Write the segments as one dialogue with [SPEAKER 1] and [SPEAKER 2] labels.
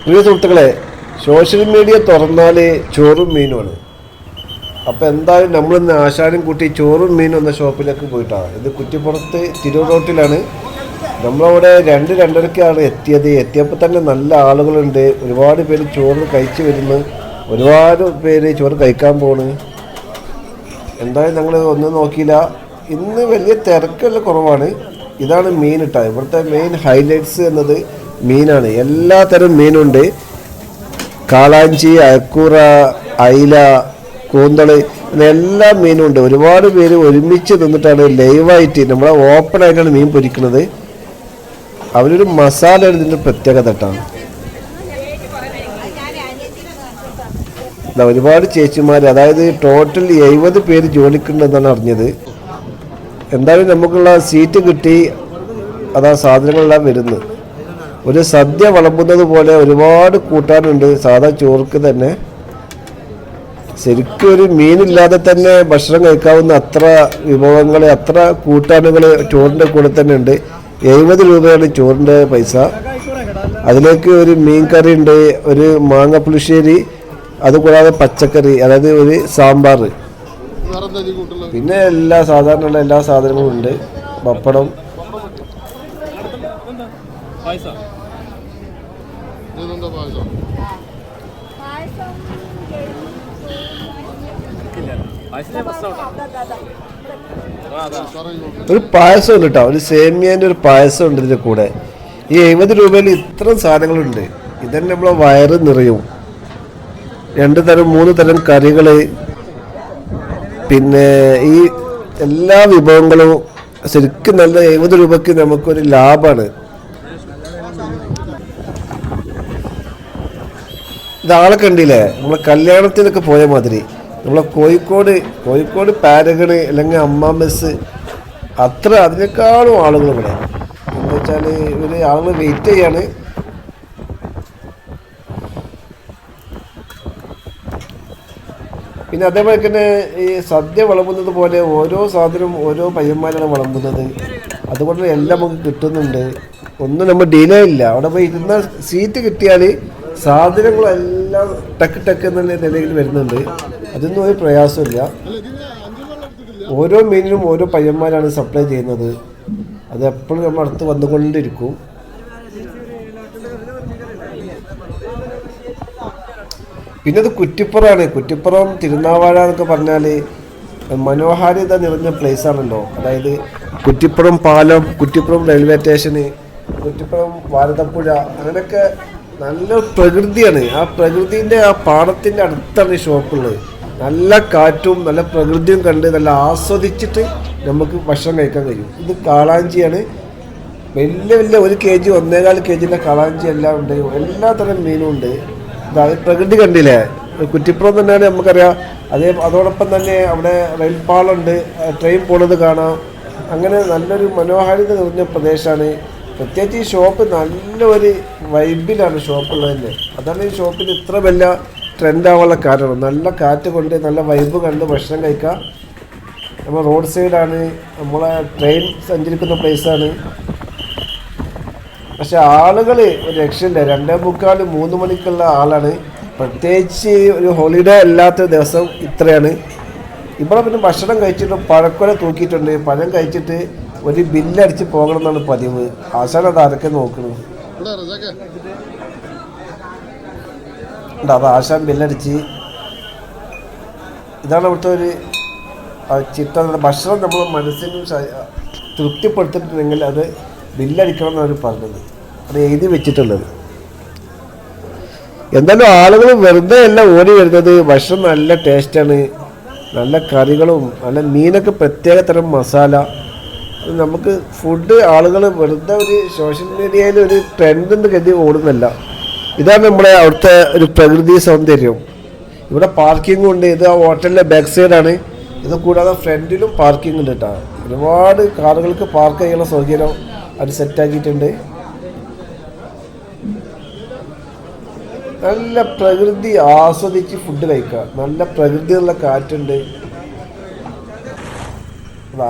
[SPEAKER 1] പ്രിയ സുഹൃത്തുക്കളെ, social media തുറന്നാൽ ചോറും മീനുമാണ്. അപ്പോൾ എന്തായാലും നമ്മളിന്ന് ആശാനും കൂട്ടി ചോറും മീനും എന്ന ഷോപ്പിലേക്ക് പോയിട്ടാണ്. ഇത് കുറ്റിപ്പുറത്ത് തിരൂർ റോട്ടിലാണ്. നമ്മളവിടെ 2-2:30ക്കാണ് എത്തിയപ്പോൾ തന്നെ നല്ല ആളുകളുണ്ട്. ഒരുപാട് പേര് ചോറ് കഴിച്ച് വരുന്നു, ഒരുപാട് പേര് ചോറ് കഴിക്കാൻ പോണ്. എന്തായാലും ഞങ്ങൾ ഒന്നും നോക്കിയില്ല. ഇന്ന് വലിയ തിരക്കുള്ള കുറവാണ്. ഇതാണ് മീൻ ഇട്ടാ. ഇവിടുത്തെ മെയിൻ ഹൈലൈറ്റ്സ് എന്നത് മീനാണ്. എല്ലാ തരം മീനുണ്ട്. കാളാഞ്ചി, അയക്കൂറ, അയില, കൂന്തള്, എല്ലാ മീനും ഉണ്ട്. ഒരുപാട് പേര് ഒരുമിച്ച് നിന്നിട്ടാണ് ലൈവായിട്ട് നമ്മളെ ഓപ്പൺ ആയിട്ടാണ് മീൻ പൊരിക്കുന്നത്. അവരൊരു മസാല ഇതിൻ്റെ പ്രത്യേകത കേട്ടാണ്. ഒരുപാട് ചേച്ചിമാർ, അതായത് ടോട്ടൽ 70 പേര് ജോലിക്കുണ്ടെന്നാണ് അറിഞ്ഞത്. എന്തായാലും നമുക്കുള്ള സീറ്റ് കിട്ടി. അതാ സാധനങ്ങളെല്ലാം വരുന്നത്. ഒരു സദ്യ വിളമ്പുന്നത് പോലെ ഒരുപാട് കൂട്ടാനുണ്ട്. സാധാ ചോർക്ക് തന്നെ ശരിക്കും ഒരു മീനില്ലാതെ തന്നെ ഭക്ഷണം കഴിക്കാവുന്ന അത്ര വിഭവങ്ങൾ, അത്ര കൂട്ടാനുകൾ ചോറിൻ്റെ കൂടെ തന്നെ ഉണ്ട്. 70 രൂപയാണ് ചോറിൻ്റെ പൈസ. അതിലേക്ക് ഒരു മീൻ കറി ഉണ്ട്, ഒരു മാങ്ങ പുളിശ്ശേരി, അതുകൂടാതെ പച്ചക്കറി, അതായത് ഒരു സാമ്പാർ, പിന്നെ സാധാരണ എല്ലാ സാധനങ്ങളും ഉണ്ട്. പപ്പടം, ഒരു പായസം ഉണ്ട് കേട്ടോ. ഒരു സേമിയൻ്റെ ഒരു പായസം ഉണ്ട് ഇതിൻ്റെ കൂടെ. ഈ 70 രൂപയിൽ ഇത്രയും സാധനങ്ങളുണ്ട്. ഇതന്നെ നമ്മളെ വയറ് നിറയും. 2 തരം 3 തരം കറികൾ, പിന്നെ ഈ എല്ലാ വിഭവങ്ങളും ശരിക്കും നല്ല 70 രൂപയ്ക്ക് നമുക്കൊരു ലാഭമാണ്. ഇതാളെ കണ്ടില്ലേ, നമ്മളെ കല്യാണത്തിനൊക്കെ പോയ മാതിരി. നമ്മളെ കോഴിക്കോട് പാരഗണ് അല്ലെങ്കിൽ അമ്മാമെസ് അത്ര, അതിനേക്കാളും ആളുകൾ ഇവിടെ. എന്താ വെച്ചാൽ ഇവർ ആളുകൾ വെയിറ്റ് ചെയ്യാണ്. പിന്നെ അതേപോലെ തന്നെ ഈ സദ്യ വിളമ്പുന്നത് പോലെ ഓരോ സാധനവും ഓരോ പയ്യന്മാരാണ് വിളമ്പുന്നത്. അതുകൊണ്ട് എല്ലാം നമുക്ക് കിട്ടുന്നുണ്ട്. ഒന്നും നമ്മൾ ഡിലേ ഇല്ല. അവിടെ പോയി ഇരുന്ന സീറ്റ് കിട്ടിയാൽ സാധനങ്ങളെല്ലാം ടക്ക് എന്നുള്ള നിലയിൽ വരുന്നുണ്ട്. അതൊന്നും ഒരു പ്രയാസമില്ല. ഓരോ മീനിനും ഓരോ പയ്യന്മാരാണ് സപ്ലൈ ചെയ്യുന്നത്. അത് എപ്പോഴും നമ്മൾ അടുത്ത് വന്നുകൊണ്ടിരിക്കും. പിന്നെ അത് കുറ്റിപ്പുറം തിരുനാവാഴ എന്നൊക്കെ പറഞ്ഞാൽ മനോഹാരിത നിറഞ്ഞ പ്ലേസാണല്ലോ. അതായത് കുറ്റിപ്പുറം പാലം, കുറ്റിപ്പുറം റെയിൽവേ സ്റ്റേഷന്, കുറ്റിപ്പുറം ഭാരതപ്പുഴ, അങ്ങനെയൊക്കെ നല്ല പ്രകൃതിയാണ്. ആ പ്രകൃതിൻ്റെ ആ പാടത്തിൻ്റെ അടുത്താണ് ഈ ഷോപ്പുള്ളത്. നല്ല കാറ്റും നല്ല പ്രകൃതിയും കണ്ട് നല്ല ആസ്വദിച്ചിട്ട് നമുക്ക് ഭക്ഷണം കഴിക്കാൻ കഴിയും. ഇത് കാളാഞ്ചിയാണ്. വലിയ 1 kg 1.25 kg കാളാഞ്ചി എല്ലാം ഉണ്ട്. എല്ലാ തരം മീനും ഉണ്ട്. പ്രകൃതി കണ്ടില്ലേ. കുറ്റിപ്പുറം തന്നെയാണ് നമുക്കറിയാം. അതോടൊപ്പം തന്നെ അവിടെ റെയിൽ പാളമുണ്ട്, ട്രെയിൻ പോണത് കാണാം. അങ്ങനെ നല്ലൊരു മനോഹാരിത നിറഞ്ഞ പ്രദേശമാണ്. പ്രത്യേകിച്ച് ഈ ഷോപ്പ് നല്ലൊരു വൈബിലാണ് ഷോപ്പുള്ളത് തന്നെ. അതാണ് ഈ ഷോപ്പിന് ഇത്ര വലിയ ട്രെൻഡ് ആവാനുള്ള കാരണം. നല്ല കാറ്റ് കൊണ്ട് നല്ല വൈബ് കണ്ട് ഭക്ഷണം കഴിക്കാം. നമ്മൾ റോഡ് സൈഡാണ്, നമ്മളെ ട്രെയിൻ സഞ്ചരിക്കുന്ന പ്ലേസാണ്. പക്ഷെ ആളുകൾ ഒരു രക്ഷയില്ല. 2:45 മണിക്കുള്ള ആളാണ്. പ്രത്യേകിച്ച് ഒരു ഹോളിഡേ അല്ലാത്ത ദിവസം ഇത്രയാണ്. ഇവിടെ പിന്നെ ഭക്ഷണം കഴിച്ചിട്ട് പഴക്കൊല തൂക്കിയിട്ടുണ്ട്. പഴം കഴിച്ചിട്ട് ഒരു ബില്ലടിച്ച് പോകണം എന്നാണ് പതിവ്. ആശാൻ അത് ആരൊക്കെ നോക്കണം. അത് ആശാൻ ബില്ലടിച്ച്. ഇതാണ് അവിടുത്തെ ഒരു ചിത്രം. ഭക്ഷണം നമ്മൾ മനസ്സിന് തൃപ്തിപ്പെടുത്തിയിട്ടുണ്ടെങ്കിൽ അത് ബില്ലടിക്കണം എന്നാണ് പറഞ്ഞത്. അത് എഴുതി വെച്ചിട്ടുള്ളത്. എന്തായാലും ആളുകൾ വെറുതെ അല്ല ഓടി വരുന്നത്. ഭക്ഷണം നല്ല ടേസ്റ്റാണ്. നല്ല കറികളും നല്ല മീനൊക്കെ പ്രത്യേക തരം മസാല. നമുക്ക് ഫുഡ് ആളുകൾ വെറുതെ ഒരു സോഷ്യൽ മീഡിയയിൽ ഒരു ട്രെൻഡെന്ന് കരുതി ഓടുന്നല്ല. ഇതാണ് നമ്മുടെ അവിടുത്തെ ഒരു പ്രകൃതി സൗന്ദര്യം. ഇവിടെ പാർക്കിങ്ങും ഉണ്ട്. ഇത് ആ ഹോട്ടലിൻ്റെ ബാക്ക് സൈഡാണ്. ഇത് കൂടാതെ ഫ്രണ്ടിലും പാർക്കിംഗ് ഉണ്ട് കേട്ടോ. ഒരുപാട് കാറുകൾക്ക് പാർക്ക് ചെയ്യാനുള്ള സൗകര്യം അത് സെറ്റാക്കിയിട്ടുണ്ട്. നല്ല പ്രകൃതി ആസ്വദിച്ച് ഫുഡ് കഴിക്കുക. നല്ല പ്രകൃതിയുള്ള കാറ്റുണ്ട്.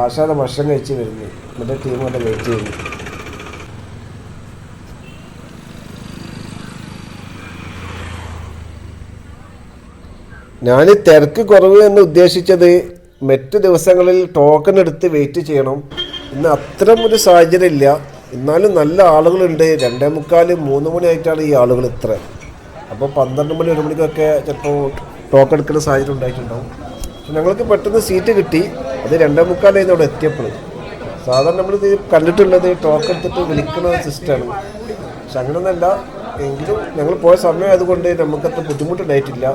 [SPEAKER 1] ആശാന ഭക്ഷണം കഴിച്ച് വരുന്നു. മറ്റേ ടീം കൊണ്ട് കഴിച്ച് വരുന്നു. ഞാൻ തിരക്ക് കുറവ് എന്ന് ഉദ്ദേശിച്ചത് മറ്റ് ദിവസങ്ങളിൽ ടോക്കൺ എടുത്ത് വെയിറ്റ് ചെയ്യണം. ഇന്ന് അത്തരം ഒരു സാഹചര്യം ഇല്ല. എന്നാലും നല്ല ആളുകളുണ്ട്. 2:45 3 മണിയായിട്ടാണ് ഈ ആളുകൾ ഇത്ര. അപ്പോൾ 12 മണി 1 മണിക്കൊക്കെ ചിലപ്പോൾ ടോക്കൺ എടുക്കുന്ന സാഹചര്യം ഉണ്ടായിട്ടുണ്ടാവും. പക്ഷെ ഞങ്ങൾക്ക് പെട്ടെന്ന് സീറ്റ് കിട്ടി. അത് 2:45 അവിടെ എത്തിയപ്പോൾ. സാധാരണ നമ്മളിത് കണ്ടിട്ടുള്ളത് ടോക്കൺ എടുത്തിട്ട് വിളിക്കുന്ന സിസ്റ്റമാണ്. പക്ഷെ അങ്ങനെയൊന്നല്ല. എങ്കിലും ഞങ്ങൾ പോയ സമയം ആയതുകൊണ്ട് നമുക്കത്ര ബുദ്ധിമുട്ടുണ്ടായിട്ടില്ല.